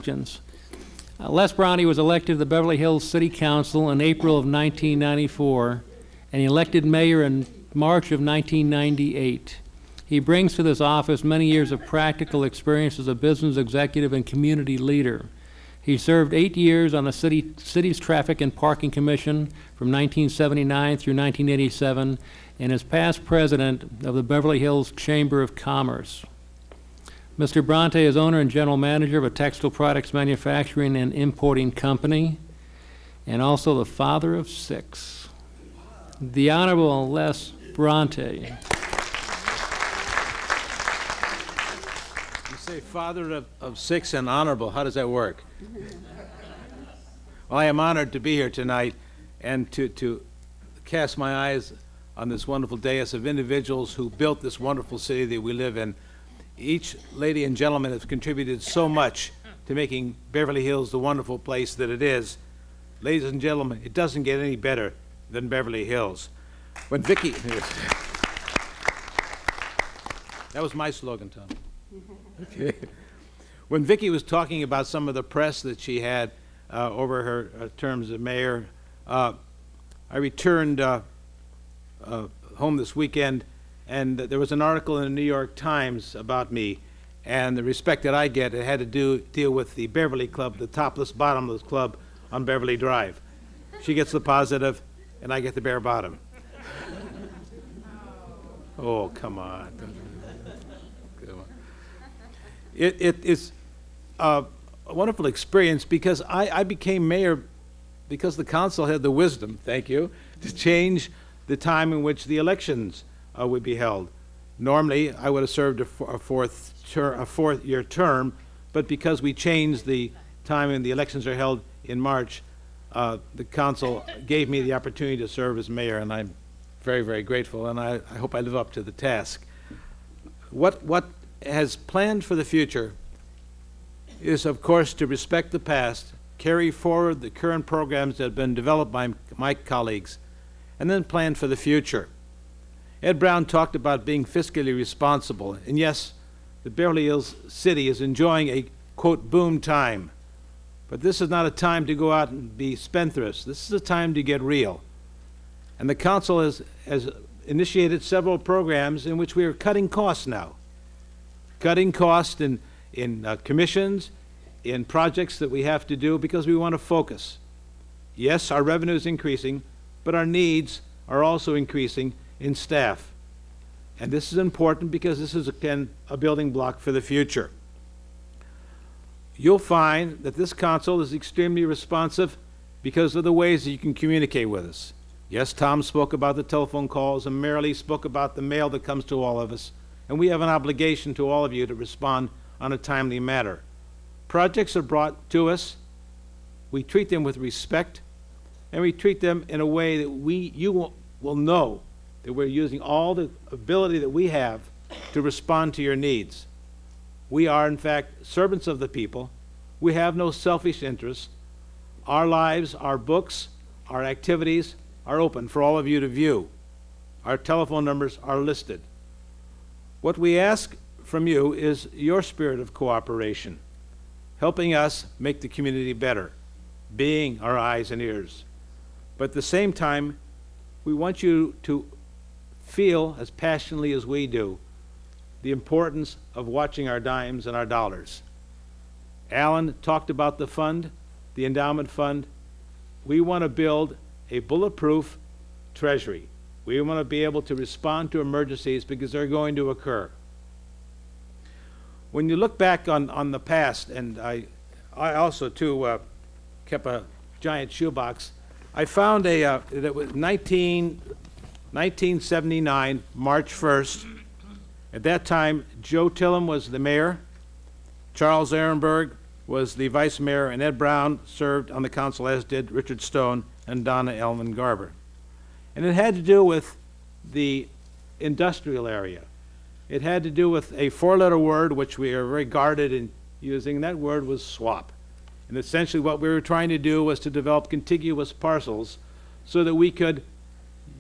questions. Les Bronte was elected to the Beverly Hills City Council in April of 1994 and elected mayor in March of 1998. He brings to this office many years of practical experience as a business executive and community leader. He served 8 years on the city's Traffic and Parking Commission from 1979 through 1987 and is past president of the Beverly Hills Chamber of Commerce. Mr. Bronte is owner and general manager of a textile products manufacturing and importing company, and also the father of 6. The Honorable Les Bronte. You say father of 6 and honorable. How does that work? Well, I am honored to be here tonight and to cast my eyes on this wonderful dais of individuals who built this wonderful city that we live in. Each lady and gentleman has contributed so much to making Beverly Hills the wonderful place that it is. Ladies and gentlemen, it doesn't get any better than Beverly Hills. When Vicki, that was my slogan, Tom. Okay. When Vicki was talking about some of the press that she had over her terms as mayor, I returned home this weekend, and there was an article in the New York Times about me and the respect that I get. It had to deal with the Beverly Club, the topless, bottomless club on Beverly Drive. She gets the positive, and I get the bare bottom. Oh, come on. Come on. It is a wonderful experience because I became mayor because the council had the wisdom, thank you, to change the time in which the elections would be held. Normally, I would have served a fourth-year term, but because we changed the time and the elections are held in March, the council gave me the opportunity to serve as mayor, and I'm very, very grateful, and I hope I live up to the task. What has planned for the future is, of course, to respect the past, carry forward the current programs that have been developed by my colleagues, and then plan for the future. Ed Brown talked about being fiscally responsible, and yes, the Beverly Hills City is enjoying a, quote, boom time. But this is not a time to go out and be spendthrifts. This is a time to get real. And the council has initiated several programs in which we are cutting costs now. Cutting costs in commissions, in projects that we have to do because we want to focus. Yes, our revenue is increasing, but our needs are also increasing in staff. And this is important because this is, again, a building block for the future. You'll find that this council is extremely responsive because of the ways that you can communicate with us. Yes, Tom spoke about the telephone calls, and Marilee spoke about the mail that comes to all of us, and we have an obligation to all of you to respond on a timely manner. Projects are brought to us, we treat them with respect, and we treat them in a way that you will know that we're using all the ability that we have to respond to your needs. We are, in fact, servants of the people. We have no selfish interest. Our lives, our books, our activities are open for all of you to view. Our telephone numbers are listed. What we ask from you is your spirit of cooperation, helping us make the community better, being our eyes and ears. But at the same time, we want you to feel as passionately as we do the importance of watching our dimes and our dollars. Alan talked about the fund, the endowment fund. We want to build a bulletproof treasury. We want to be able to respond to emergencies because they're going to occur. When you look back on the past, and I also too kept a giant shoebox, I found that was 1979, March 1st. At that time, Joe Tillum was the mayor, Charles Ehrenberg was the vice mayor, and Ed Brown served on the council, as did Richard Stone and Donna Elman Garber. And it had to do with the industrial area. It had to do with a four-letter word which we are very guarded in using, and that word was swap. And essentially what we were trying to do was to develop contiguous parcels so that we could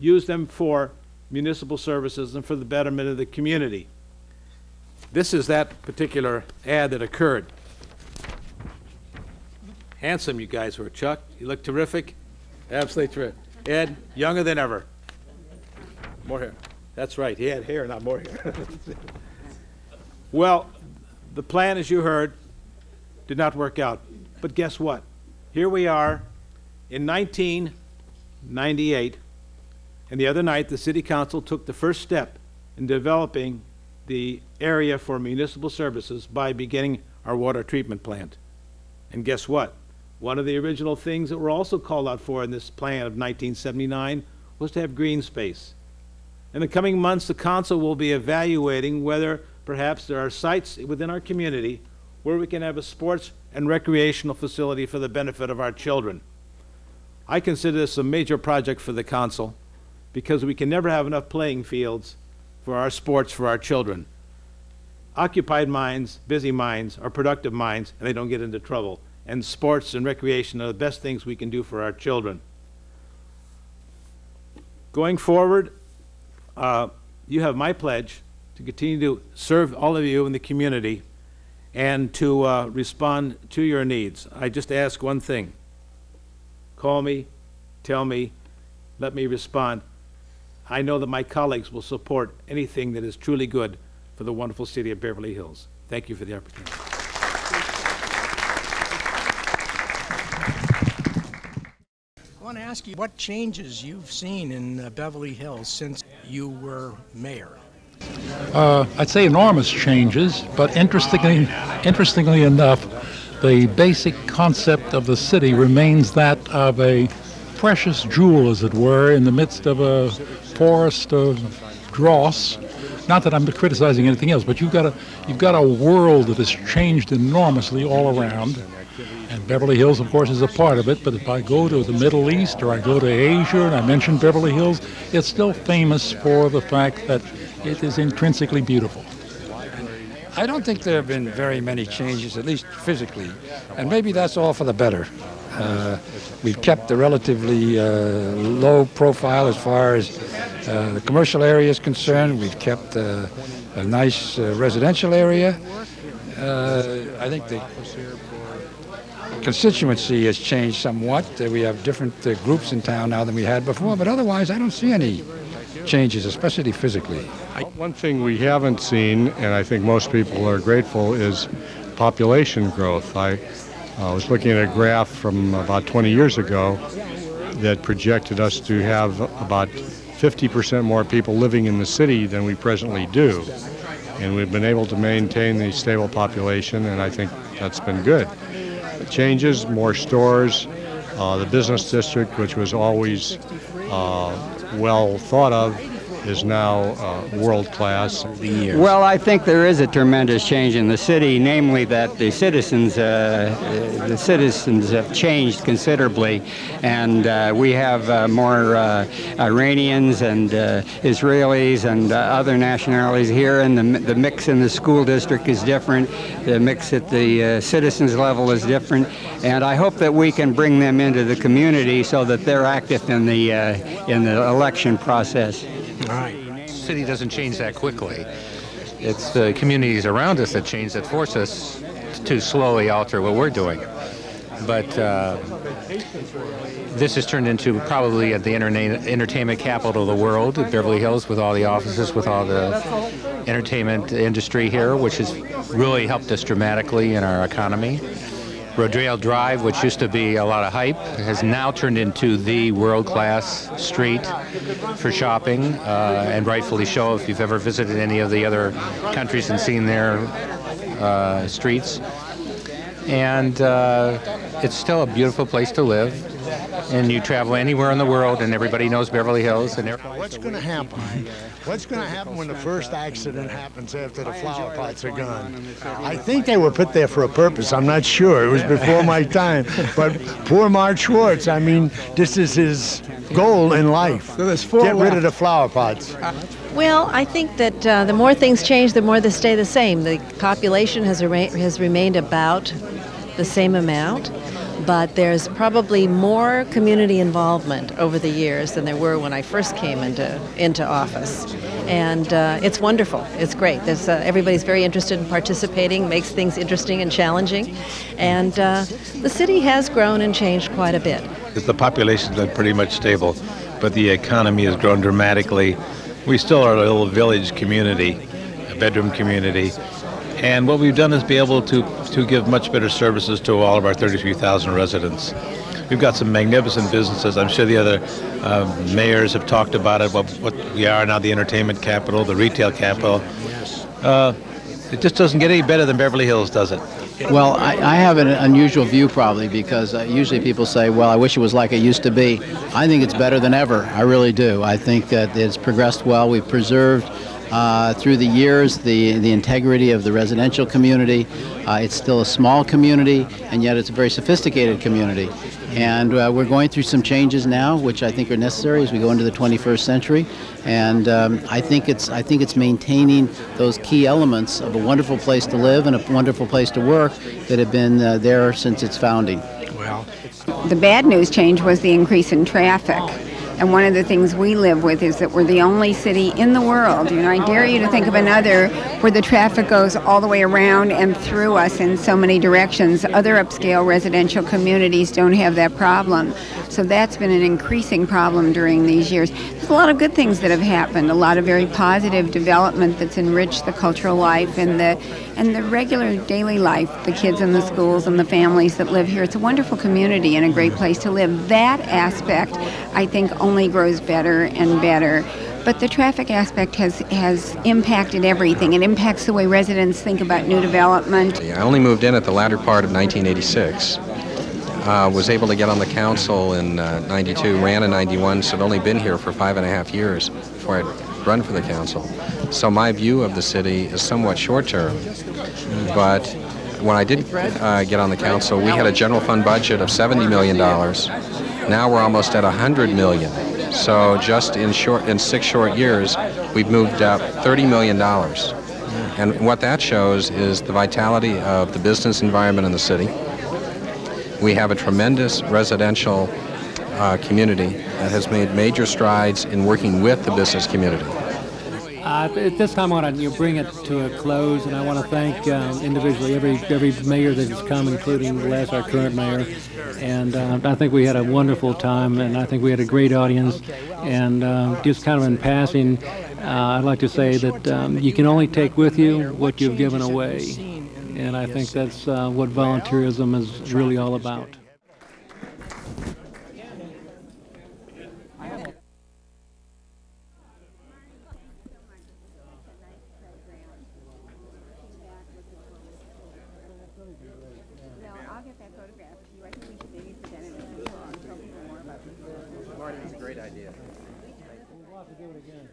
use them for municipal services and for the betterment of the community. This is that particular ad that occurred. Handsome you guys were. Chuck, you look terrific. Absolutely terrific. Ed, younger than ever. More hair. That's right, he had hair, not more hair. Well, the plan, as you heard, did not work out. But guess what? Here we are in 1998, and the other night the City Council took the first step in developing the area for municipal services by beginning our water treatment plant. And guess what? One of the original things that were also called out for in this plan of 1979 was to have green space. In the coming months, the council will be evaluating whether perhaps there are sites within our community where we can have a sports and recreational facility for the benefit of our children. I consider this a major project for the council because we can never have enough playing fields for our sports for our children. Occupied minds, busy minds, are productive minds, and they don't get into trouble. And sports and recreation are the best things we can do for our children. Going forward, you have my pledge to continue to serve all of you in the community and to respond to your needs. I just ask one thing. Call me, tell me, let me respond. I know that my colleagues will support anything that is truly good for the wonderful city of Beverly Hills. Thank you for the opportunity. I want to ask you what changes you've seen in Beverly Hills since you were mayor. I'd say enormous changes, but interestingly enough, the basic concept of the city remains that of a precious jewel, as it were, in the midst of a forest of dross. Not that I'm criticizing anything else, but you've got a world that has changed enormously all around. And Beverly Hills, of course, is a part of it, but if I go to the Middle East or I go to Asia and I mention Beverly Hills, it's still famous for the fact that it is intrinsically beautiful. I don't think there have been very many changes, at least physically, and maybe that's all for the better. We've kept a relatively low profile as far as the commercial area is concerned. We've kept a nice residential area. I think the constituency has changed somewhat. We have different groups in town now than we had before, but otherwise I don't see any changes, especially physically. One thing we haven't seen, and I think most people are grateful, is population growth. I was looking at a graph from about 20 years ago that projected us to have about 50% more people living in the city than we presently do. And we've been able to maintain the stable population, and I think that's been good. Changes, more stores, the business district, which was always well thought of, is now world-class. Well, I think there is a tremendous change in the city, namely that the citizens have changed considerably, and we have more Iranians and Israelis and other nationalities here, and the mix in the school district is different. The mix at the citizens level is different, and I hope that we can bring them into the community so that they're active in the election process. All right. The city doesn't change that quickly. It's the communities around us that change, that force us to slowly alter what we're doing. But this has turned into probably the entertainment capital of the world, Beverly Hills, with all the offices, with all the entertainment industry here, which has really helped us dramatically in our economy. Rodeo Drive, which used to be a lot of hype, has now turned into the world-class street for shopping, and rightfully so if you've ever visited any of the other countries and seen their streets. And it's still a beautiful place to live. And you travel anywhere in the world, and everybody knows Beverly Hills. And what's going to happen? What's going to happen when the first accident happens after the flower pots are gone? I think they were put there for a purpose. I'm not sure. It was before my time. But poor Mark Schwartz, I mean, this is his goal in life. Get rid of the flower pots. Well, I think that the more things change, the more they stay the same. The population has remained about the same amount, but there's probably more community involvement over the years than there were when I first came into office. and it's wonderful. It's great. Everybody's very interested in participating, makes things interesting and challenging, and the city has grown and changed quite a bit. The population's been pretty much stable, but the economy has grown dramatically. We still are a little village community, a bedroom community, and what we've done is be able to give much better services to all of our 33,000 residents. We've got some magnificent businesses. I'm sure the other mayors have talked about it, what we are now, the entertainment capital, the retail capital. It just doesn't get any better than Beverly Hills, does it? Well, I have an unusual view probably because usually people say, well, I wish it was like it used to be. I think it's better than ever. I really do. I think that it's progressed well. We've preserved through the years the integrity of the residential community. It's still a small community, and yet it's a very sophisticated community. And we're going through some changes now, which I think are necessary as we go into the 21st century. And I think it's maintaining those key elements of a wonderful place to live and a wonderful place to work that have been there since its founding. Well, the bad news change was the increase in traffic. And one of the things we live with is that we're the only city in the world, I dare you to think of another where the traffic goes all the way around and through us in so many directions. Other upscale residential communities don't have that problem. So that's been an increasing problem during these years. There's a lot of good things that have happened, a lot of very positive development that's enriched the cultural life and the regular daily life, the kids in the schools and the families that live here. It's a wonderful community and a great place to live. That aspect, I think, only grows better and better. But the traffic aspect has impacted everything. It impacts the way residents think about new development. I only moved in at the latter part of 1986. Was able to get on the council in 92, ran in 91, so I've only been here for 5.5 years before I'd run for the council. So my view of the city is somewhat short-term. But when I did get on the council, we had a general fund budget of $70 million. Now we're almost at $100 million. So just in 6 short years, we've moved up $30 million. And what that shows is the vitality of the business environment in the city. We have a tremendous residential community that has made major strides in working with the business community. At this time, I want to bring it to a close, and I want to thank individually every mayor that has come, including our current mayor. And I think we had a wonderful time, and I think we had a great audience. And just kind of in passing, I'd like to say that you can only take with you what you've given away. And I think that's what volunteerism is really all about. Marty, it's a great idea. We'll have to do it again.